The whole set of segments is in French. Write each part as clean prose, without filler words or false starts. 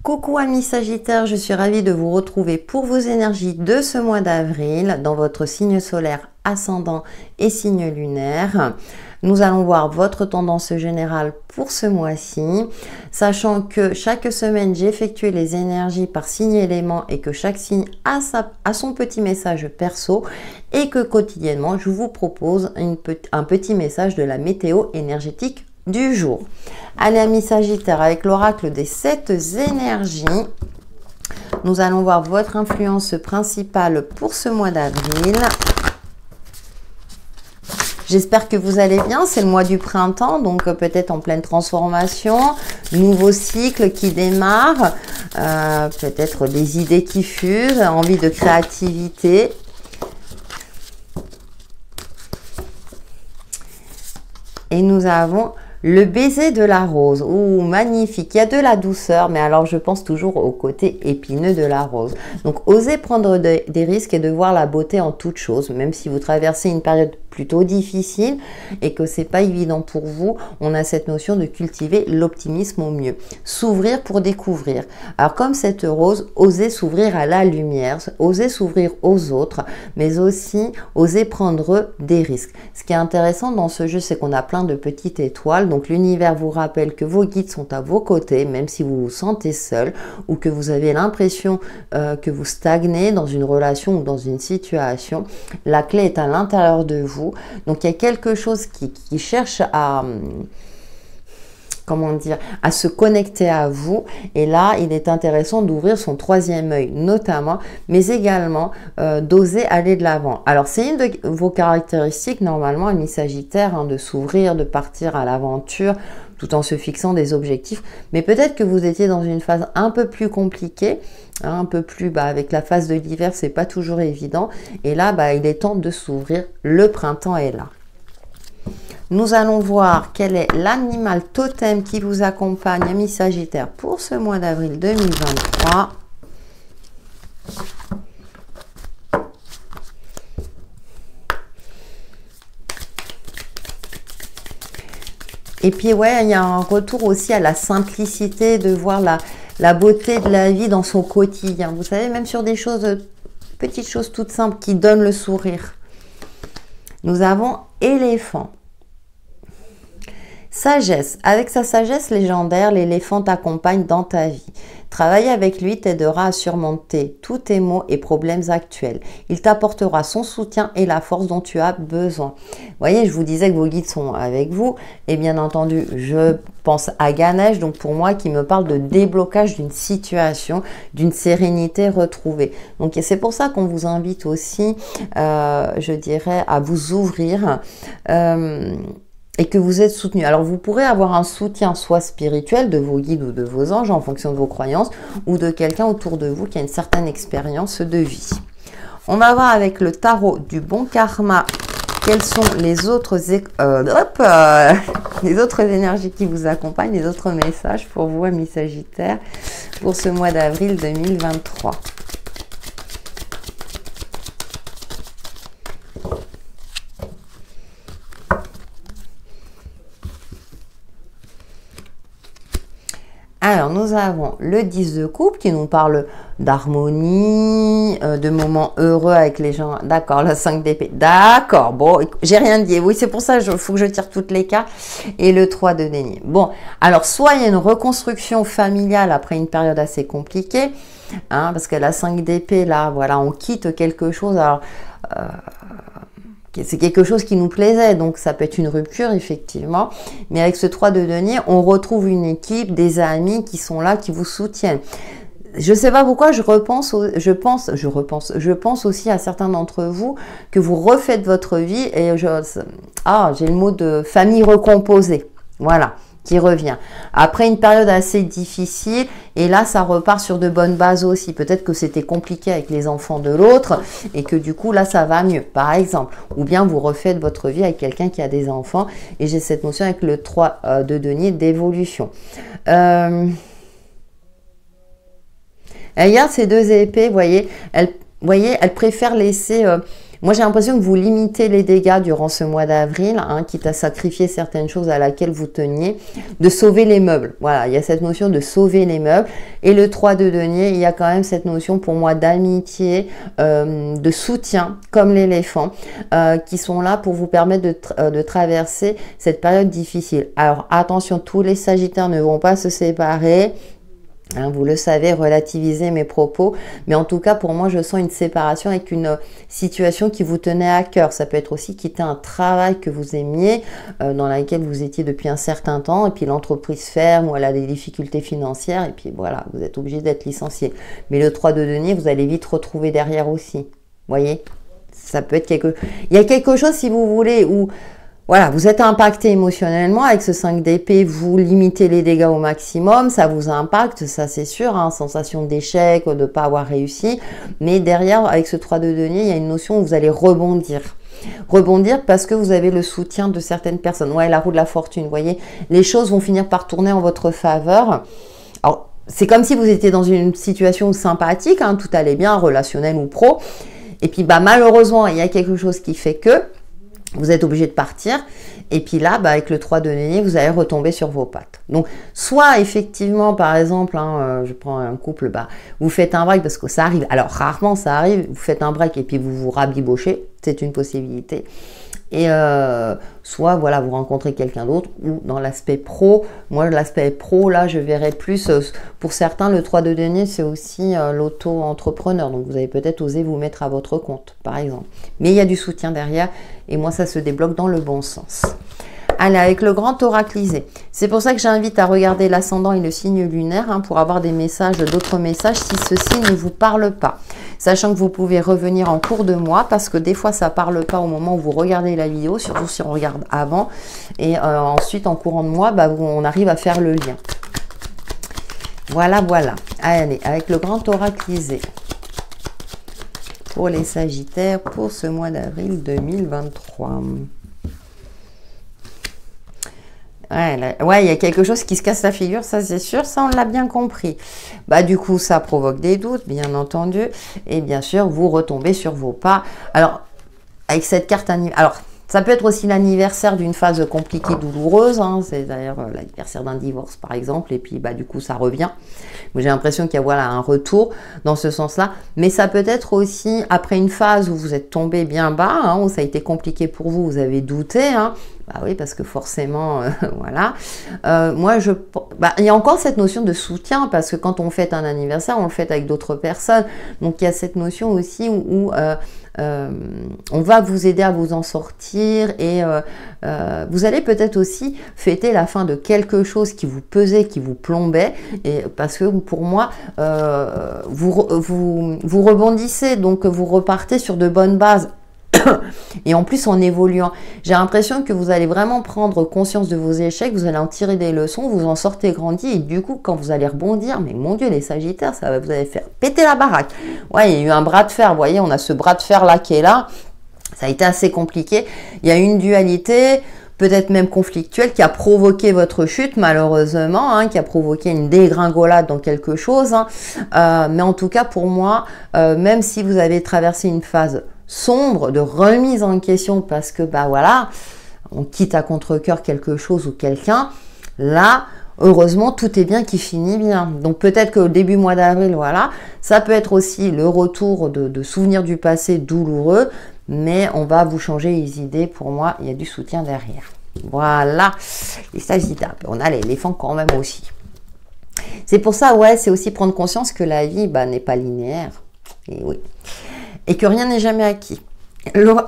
Coucou amis Sagittaires, je suis ravie de vous retrouver pour vos énergies de ce mois d'avril dans votre signe solaire, ascendant et signe lunaire. Nous allons voir votre tendance générale pour ce mois-ci, sachant que chaque semaine j'ai effectué les énergies par signe élément et que chaque signe a son petit message perso et que quotidiennement je vous propose un petit message de la météo énergétique du jour. Allez amis Sagittaires, avec l'oracle des 7 énergies, nous allons voir votre influence principale pour ce mois d'avril. J'espère que vous allez bien, c'est le mois du printemps, donc peut-être en pleine transformation, nouveau cycle qui démarre, peut-être des idées qui fusent, envie de créativité. Et nous avons le baiser de la rose. Ouh, magnifique. Il y a de la douceur, mais alors je pense toujours au côté épineux de la rose. Donc, osez prendre des risques et de voir la beauté en toute chose, même si vous traversez une période plutôt difficile et que c'est pas évident pour vous, on a cette notion de cultiver l'optimisme au mieux. S'ouvrir pour découvrir. Alors, comme cette rose, osez s'ouvrir à la lumière, osez s'ouvrir aux autres, mais aussi osez prendre des risques. Ce qui est intéressant dans ce jeu, c'est qu'on a plein de petites étoiles. Donc l'univers vous rappelle que vos guides sont à vos côtés, même si vous vous sentez seul ou que vous avez l'impression que vous stagnez dans une relation ou dans une situation. La clé est à l'intérieur de vous. Donc il y a quelque chose qui cherche à... comment dire, à se connecter à vous. Et là, il est intéressant d'ouvrir son troisième œil, notamment, mais également d'oser aller de l'avant. Alors, c'est une de vos caractéristiques, normalement, amis Sagittaires, hein, de s'ouvrir, de partir à l'aventure, tout en se fixant des objectifs. Mais peut-être que vous étiez dans une phase un peu plus compliquée, hein, un peu plus, avec la phase de l'hiver, c'est pas toujours évident. Et là, il est temps de s'ouvrir. Le printemps est là. Nous allons voir quel est l'animal totem qui vous accompagne, amis Sagittaires, pour ce mois d'avril 2023. Et puis, ouais, il y a un retour aussi à la simplicité, de voir la beauté de la vie dans son quotidien. Vous savez, même sur des choses, petites choses toutes simples qui donnent le sourire. Nous avons éléphant. Sagesse. Avec sa sagesse légendaire, l'éléphant t'accompagne dans ta vie. Travailler avec lui t'aidera à surmonter tous tes maux et problèmes actuels. Il t'apportera son soutien et la force dont tu as besoin. Vous voyez, je vous disais que vos guides sont avec vous. Et bien entendu, je pense à Ganesh, donc pour moi, qui me parle de déblocage d'une situation, d'une sérénité retrouvée. Donc c'est pour ça qu'on vous invite aussi, je dirais, à vous ouvrir. Et que vous êtes soutenu. Alors, vous pourrez avoir un soutien soit spirituel de vos guides ou de vos anges en fonction de vos croyances ou de quelqu'un autour de vous qui a une certaine expérience de vie. On va voir avec le tarot du bon karma quelles sont les autres, les autres énergies qui vous accompagnent, les autres messages pour vous, amis Sagittaires, pour ce mois d'avril 2023. Alors, nous avons le 10 de coupe qui nous parle d'harmonie, de moments heureux avec les gens. D'accord, la 5 d'épée. D'accord, bon, j'ai rien dit. Oui, c'est pour ça qu'il faut que je tire toutes les cartes. Et le 3 de denier. Bon, alors, soit il y a une reconstruction familiale après une période assez compliquée, hein, parce que la 5 d'épée, là, voilà, on quitte quelque chose. Alors, c'est quelque chose qui nous plaisait, donc ça peut être une rupture, effectivement. Mais avec ce 3 de denier, on retrouve une équipe, des amis qui sont là, qui vous soutiennent. Je ne sais pas pourquoi, je pense aussi à certains d'entre vous que vous refaites votre vie et j'ai le mot de famille recomposée. Voilà, qui revient. Après une période assez difficile, et là, ça repart sur de bonnes bases aussi. Peut-être que c'était compliqué avec les enfants de l'autre, et que du coup, là, ça va mieux, par exemple. Ou bien vous refaites votre vie avec quelqu'un qui a des enfants, et j'ai cette notion avec le 3 de denier d'évolution. Elle garde ces deux épées, vous voyez, elle préfère laisser... Moi, j'ai l'impression que vous limitez les dégâts durant ce mois d'avril, hein, quitte à sacrifier certaines choses à laquelle vous teniez, de sauver les meubles. Voilà, il y a cette notion de sauver les meubles. Et le 3 de denier, il y a quand même cette notion pour moi d'amitié, de soutien, comme l'éléphant, qui sont là pour vous permettre de traverser cette période difficile. Alors, attention, tous les Sagittaires ne vont pas se séparer. Hein, vous le savez, relativiser mes propos, mais en tout cas pour moi je sens une séparation avec une situation qui vous tenait à cœur. Ça peut être aussi quitter un travail que vous aimiez, dans lequel vous étiez depuis un certain temps, et puis l'entreprise ferme ou elle a des difficultés financières, et puis voilà, vous êtes obligé d'être licencié. Mais le 3 de denier, vous allez vite retrouver derrière aussi. Voyez, ça peut être il y a quelque chose, si vous voulez, où voilà, vous êtes impacté émotionnellement avec ce 5 d'épée, vous limitez les dégâts au maximum, ça vous impacte, ça c'est sûr, hein, sensation d'échec, de ne pas avoir réussi. Mais derrière, avec ce 3 de denier, il y a une notion où vous allez rebondir. Rebondir parce que vous avez le soutien de certaines personnes. Ouais, la roue de la fortune, vous voyez, les choses vont finir par tourner en votre faveur. Alors, c'est comme si vous étiez dans une situation sympathique, hein, tout allait bien, relationnel ou pro. Et puis, bah, malheureusement, il y a quelque chose qui fait que vous êtes obligé de partir, et puis là, bah, avec le 3 de denier, vous allez retomber sur vos pattes. Donc, soit effectivement, par exemple, hein, je prends un couple, bah, vous faites un break, parce que ça arrive, alors rarement ça arrive, vous faites un break et puis vous vous rabibochez, c'est une possibilité. Et soit, voilà, vous rencontrez quelqu'un d'autre, ou dans l'aspect pro, moi, l'aspect pro, là, je verrais plus, pour certains, le 3 de denier, c'est aussi l'auto-entrepreneur, donc vous allez peut-être oser vous mettre à votre compte, par exemple. Mais il y a du soutien derrière, et moi, ça se débloque dans le bon sens. Allez, avec le grand oraclisé. C'est pour ça que j'invite à regarder l'ascendant et le signe lunaire, hein, pour avoir des messages, d'autres messages, si ceci ne vous parle pas. Sachant que vous pouvez revenir en cours de mois, parce que des fois, ça ne parle pas au moment où vous regardez la vidéo, surtout si on regarde avant. Et ensuite, en courant de mois, bah, on arrive à faire le lien. Voilà, voilà. Allez, avec le grand oraclisé. Pour les Sagittaires, pour ce mois d'avril 2023. Ouais, il y a quelque chose qui se casse la figure, ça c'est sûr, ça on l'a bien compris. Bah du coup, ça provoque des doutes, bien entendu, et bien sûr, vous retombez sur vos pas. Alors, avec cette carte anniversaire, alors ça peut être aussi l'anniversaire d'une phase compliquée, douloureuse, hein, c'est d'ailleurs l'anniversaire d'un divorce par exemple, et puis bah du coup ça revient. J'ai l'impression qu'il y a voilà, un retour dans ce sens-là, mais ça peut être aussi après une phase où vous êtes tombé bien bas, hein, où ça a été compliqué pour vous, vous avez douté, hein. Bah oui, parce que forcément, voilà. Moi, il y a encore cette notion de soutien, parce que quand on fête un anniversaire, on le fête avec d'autres personnes. Donc, il y a cette notion aussi où on va vous aider à vous en sortir, et vous allez peut-être aussi fêter la fin de quelque chose qui vous pesait, qui vous plombait, et parce que pour moi, vous rebondissez, donc vous repartez sur de bonnes bases. Et en plus en évoluant, j'ai l'impression que vous allez vraiment prendre conscience de vos échecs, vous allez en tirer des leçons, vous en sortez grandi, et du coup quand vous allez rebondir, mais mon Dieu, les Sagittaires, ça va vous allez faire péter la baraque. Ouais, il y a eu un bras de fer, vous voyez, on a ce bras de fer là qui est là, ça a été assez compliqué, il y a une dualité, peut-être même conflictuelle, qui a provoqué votre chute malheureusement, hein, qui a provoqué une dégringolade dans quelque chose, hein. Mais en tout cas pour moi, même si vous avez traversé une phase sombre de remise en question, parce que bah voilà, on quitte à contre-cœur quelque chose ou quelqu'un, là heureusement tout est bien qui finit bien. Donc peut-être que au début mois d'avril, voilà, ça peut être aussi le retour de souvenirs du passé douloureux, mais on va vous changer les idées. Pour moi, il y a du soutien derrière. Voilà, les Sagittaires. On a l'éléphant quand même aussi. C'est pour ça, ouais, c'est aussi prendre conscience que la vie, bah, n'est pas linéaire. Et oui. Et que rien n'est jamais acquis.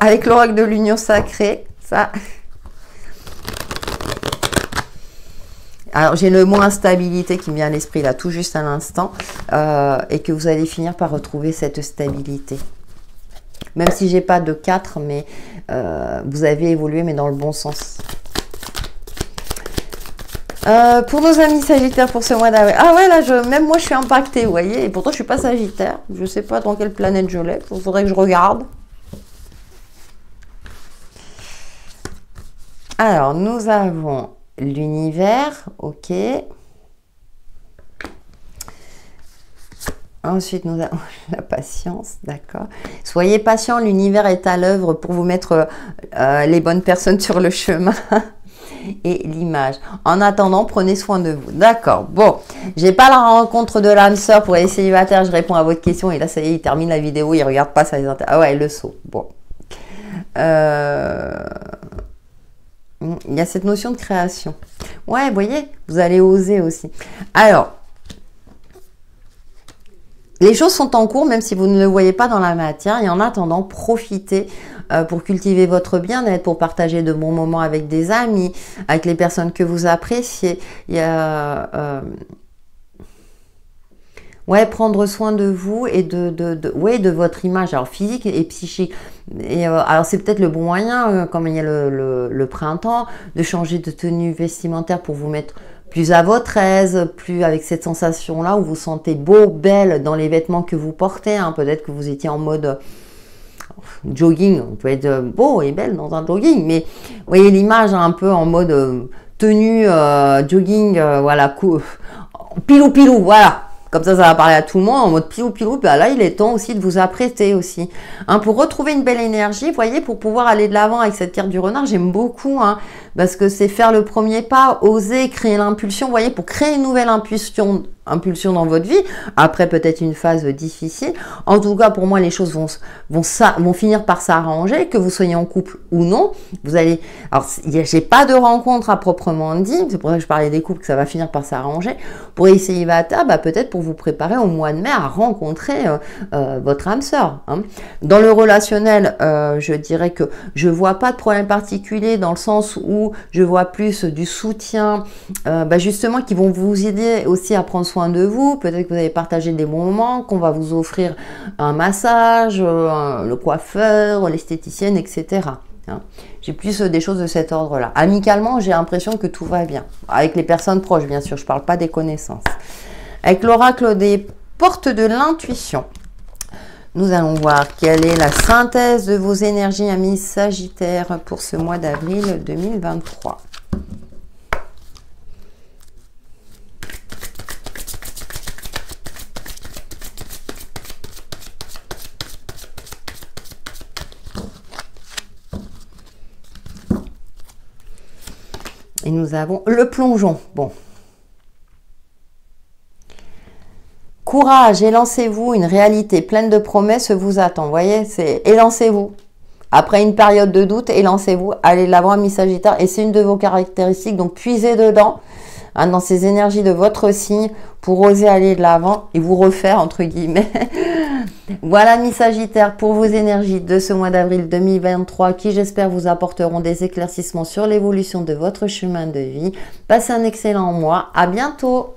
Avec l'oracle de l'union sacrée, ça... Alors, j'ai le mot instabilité qui me vient à l'esprit là, tout juste à l'instant, et que vous allez finir par retrouver cette stabilité. Même si j'ai pas de 4, mais vous avez évolué, mais dans le bon sens. Pour nos amis Sagittaires pour ce mois d'avril. Ah ouais, là, même moi, je suis impactée, vous voyez. Et pourtant, je suis pas Sagittaire. Je sais pas dans quelle planète je l'ai. Il faudrait que je regarde. Alors, nous avons l'univers. Ok. Ensuite, nous avons la patience, d'accord. Soyez patient, l'univers est à l'œuvre pour vous mettre les bonnes personnes sur le chemin. Et l'image. En attendant, prenez soin de vous. D'accord. Bon, j'ai pas la rencontre de l'âme sœur pour les célibataires. Je réponds à votre question et là, ça y est, il termine la vidéo. Il regarde pas, ça les intéresse. Ah ouais, le saut. Bon. Il y a cette notion de création. Ouais, vous voyez, vous allez oser aussi. Alors, les choses sont en cours, même si vous ne le voyez pas dans la matière. Et en attendant, profitez pour cultiver votre bien-être, pour partager de bons moments avec des amis, avec les personnes que vous appréciez. Il y a... ouais, prendre soin de vous et de votre image, alors physique et psychique. Et alors c'est peut-être le bon moyen, comme il y a le printemps, de changer de tenue vestimentaire pour vous mettre plus à votre aise, plus avec cette sensation-là où vous sentez beau, belle dans les vêtements que vous portez. Hein. Peut-être que vous étiez en mode jogging, on peut être beau et belle dans un jogging, mais vous voyez l'image un peu en mode tenue jogging, voilà, pilou, voilà. Comme ça va parler à tout le monde en mode pilou. Bah là, il est temps aussi de vous apprêter aussi. Hein, pour retrouver une belle énergie, vous voyez, pour pouvoir aller de l'avant avec cette carte du renard, j'aime beaucoup. Hein, parce que c'est faire le premier pas, oser créer l'impulsion. Vous voyez, pour créer une nouvelle impulsion dans votre vie. Après, peut-être une phase difficile. En tout cas, pour moi, les choses vont finir par s'arranger. Que vous soyez en couple ou non. Vous allez... Alors, j'ai pas de rencontre à proprement dit. C'est pour ça que je parlais des couples, que ça va finir par s'arranger. Pour les célibataires, bah, peut-être pour vous préparer au mois de mai à rencontrer votre âme sœur. Hein. Dans le relationnel, je dirais que je vois pas de problème particulier dans le sens où je vois plus du soutien, bah, justement, qui vont vous aider aussi à prendre soin de vous. Peut-être que vous allez partager des bons moments, qu'on va vous offrir un massage, le coiffeur, l'esthéticienne, etc. Hein. J'ai plus des choses de cet ordre-là. Amicalement, j'ai l'impression que tout va bien. Avec les personnes proches, bien sûr, je ne parle pas des connaissances. Avec l'oracle des portes de l'intuition, nous allons voir quelle est la synthèse de vos énergies, amis Sagittaires, pour ce mois d'avril 2023. Et nous avons le plongeon. Bon. Courage, élancez-vous, une réalité pleine de promesses vous attend. Vous voyez, c'est élancez-vous. Après une période de doute, élancez-vous, allez de l'avant, ami Sagittaire. Et c'est une de vos caractéristiques, donc puisez dedans, hein, dans ces énergies de votre signe, pour oser aller de l'avant et vous refaire, entre guillemets. Voilà, ami Sagittaire, pour vos énergies de ce mois d'avril 2023, qui j'espère vous apporteront des éclaircissements sur l'évolution de votre chemin de vie. Passez un excellent mois, à bientôt.